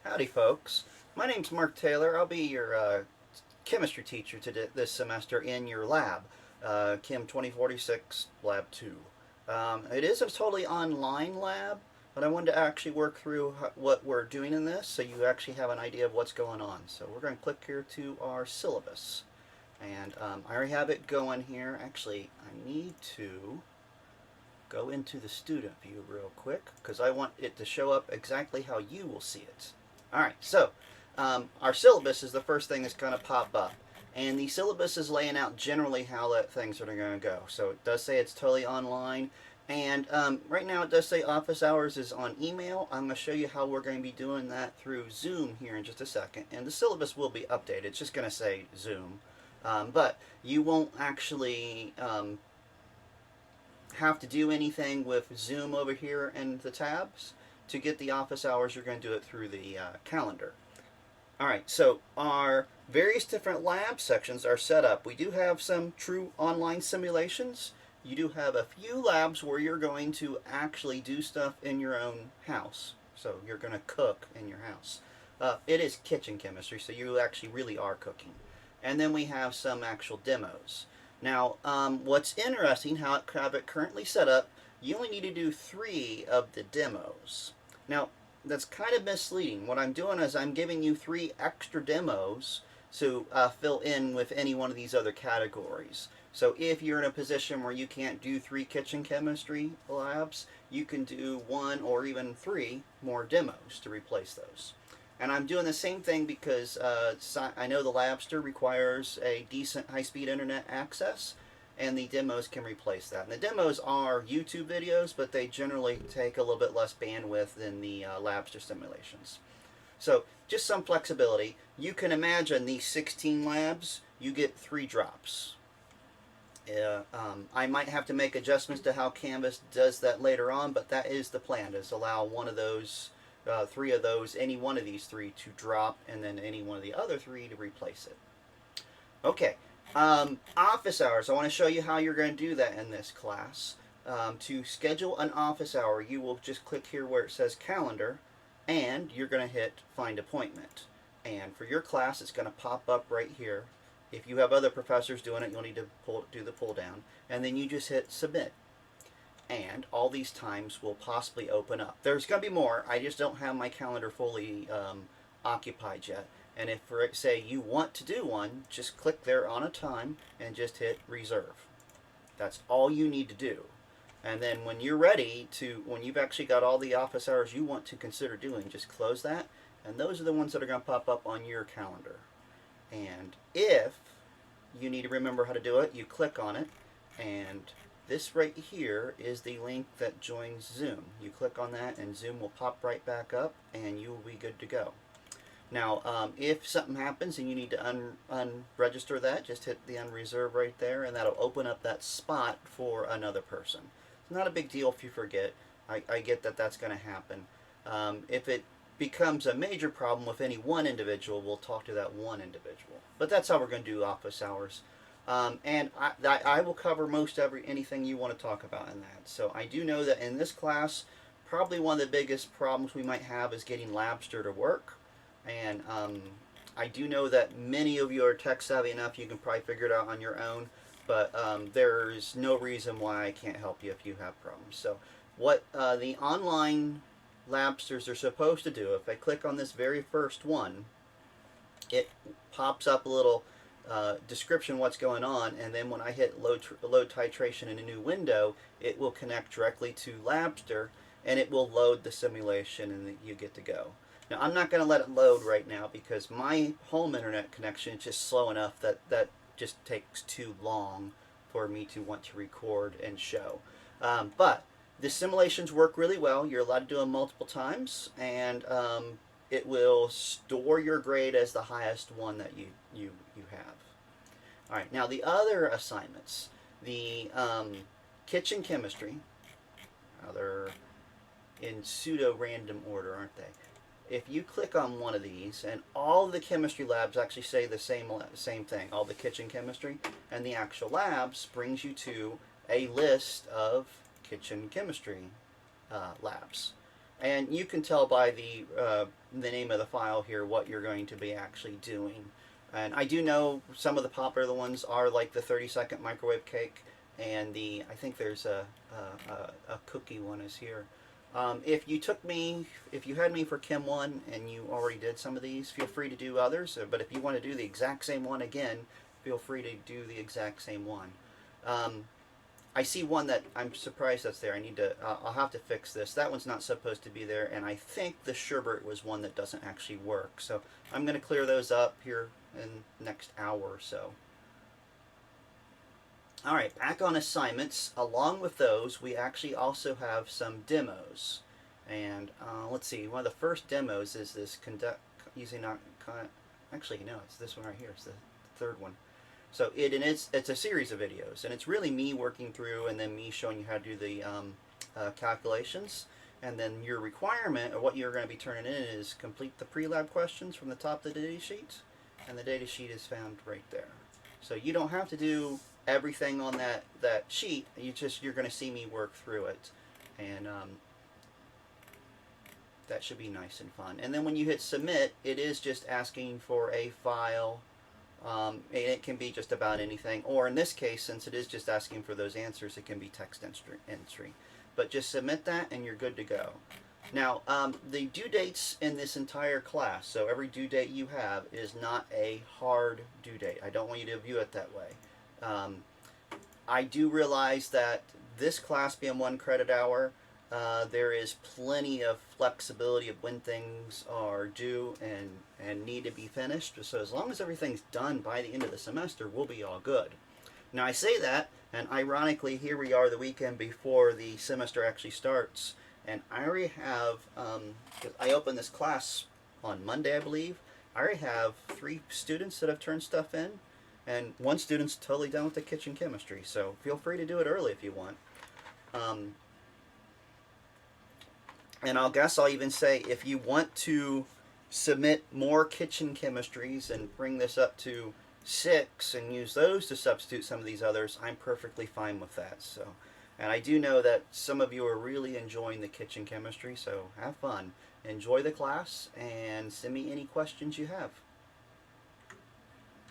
Howdy folks, my name's Mark Taylor. I'll be your chemistry teacher this semester in your lab, Chem 2046 Lab 2. It is a totally online lab, but I wanted to actually work through what we're doing in this so you actually have an idea of what's going on. So we're going to click here to our syllabus. And I already have it going here. Actually, I need to go into the student view real quick because I want it to show up exactly how you will see it. Alright, so our syllabus is the first thing that's going to pop up. And the syllabus is laying out generally how things are going to go. So it does say it's totally online. And right now it does say office hours is on email. I'm going to show you how we're going to be doing that through Zoom here in just a second. And the syllabus will be updated. It's just going to say Zoom. But you won't actually have to do anything with Zoom over here in the tabs. To get the office hours, you're going to do it through the calendar. Alright, so our various different lab sections are set up. We do have some true online simulations. You do have a few labs where you're going to actually do stuff in your own house. So you're going to cook in your house. It is kitchen chemistry, so you actually really are cooking. And then we have some actual demos. Now, what's interesting, how I have it currently set up, you only need to do 3 of the demos. Now, that's kind of misleading. What I'm doing is I'm giving you 3 extra demos to fill in with any one of these other categories. So if you're in a position where you can't do 3 kitchen chemistry labs, you can do 1 or even 3 more demos to replace those. And I'm doing the same thing because I know the Labster requires a decent high-speed internet access, and the demos can replace that. And the demos are YouTube videos, but they generally take a little bit less bandwidth than the Labster simulations. So just some flexibility. You can imagine these 16 labs, you get 3 drops. I might have to make adjustments to how Canvas does that later on, but that is the plan, is allow one of those 3 of those, any one of these 3 to drop, and then any one of the other 3 to replace it. Okay, office hours. I want to show you how you're going to do that in this class. To schedule an office hour, you will just click here where it says calendar, and you're going to hit find appointment. And for your class, it's going to pop up right here. If you have other professors doing it, you'll need to do the pull down, and then you just hit submit. And all these times will possibly open up. There's going to be more. I just don't have my calendar fully occupied yet. And if, for say, you want to do one, just click there on a time and just hit reserve. That's all you need to do. And then when you're ready to, when you've actually got all the office hours you want to consider doing, just close that. And those are the ones that are going to pop up on your calendar. And if you need to remember how to do it, you click on it, and this right here is the link that joins Zoom. You click on that and Zoom will pop right back up and you will be good to go. Now, if something happens and you need to unregister that, just hit the unreserve right there and that'll open up that spot for another person. It's not a big deal if you forget. I get that that's going to happen. If it becomes a major problem with any one individual, we'll talk to that one individual. But that's how we're going to do office hours. And I will cover most anything you want to talk about in that. So I do know that in this class, probably one of the biggest problems we might have is getting Labster to work. And I do know that many of you are tech savvy enough you can probably figure it out on your own. But there's no reason why I can't help you if you have problems. So what the online Labsters are supposed to do, if I click on this very first one, it pops up a little description what's going on, and then when I hit load titration in a new window, it will connect directly to Labster and it will load the simulation and you get to go. Now I'm not going to let it load right now because my home internet connection is just slow enough that just takes too long for me to want to record and show. But the simulations work really well. You're allowed to do them multiple times, and it will store your grade as the highest one that you have. All right, now the other assignments, the kitchen chemistry, they're in pseudo-random order, aren't they? If you click on one of these, and all the chemistry labs actually say the same thing, all the kitchen chemistry, and the actual labs brings you to a list of kitchen chemistry labs. And you can tell by the name of the file here what you're going to be actually doing. And I do know some of the popular ones are like the 30-second microwave cake, and I think there's a cookie one is here. If you had me for Chem 1 and you already did some of these, feel free to do others. But if you want to do the exact same one again, feel free to do the exact same one. I see one that I'm surprised that's there. I'll have to fix this. That one's not supposed to be there, and I think the sherbet was one that doesn't actually work. So I'm going to clear those up here in the next hour or so. Alright, back on assignments. Along with those, we actually also have some demos. And let's see, one of the first demos is this actually, no, it's this one right here. It's the third one. So it's a series of videos, and it's really me working through and then me showing you how to do the calculations. And then your requirement, or what you're going to be turning in, is complete the pre-lab questions from the top of the data sheet. And the data sheet is found right there. So you don't have to do everything on that sheet. You're going to see me work through it. And that should be nice and fun. And then when you hit submit, it is just asking for a file. And it can be just about anything, or in this case, since it is just asking for those answers, it can be text entry. But just submit that and you're good to go. Now, the due dates in this entire class, so every due date you have is not a hard due date. I don't want you to view it that way. I do realize that this class being 1 credit hour, there is plenty of flexibility of when things are due and need to be finished. So as long as everything's done by the end of the semester, we'll be all good. Now I say that, and ironically, here we are the weekend before the semester actually starts, and I already have, I opened this class on Monday, I believe. I already have 3 students that have turned stuff in, and 1 student's totally done with the kitchen chemistry, so feel free to do it early if you want. And I'll even say, if you want to submit more kitchen chemistries and bring this up to 6 and use those to substitute some of these others, I'm perfectly fine with that. So, and I do know that some of you are really enjoying the kitchen chemistry, so have fun. Enjoy the class and send me any questions you have.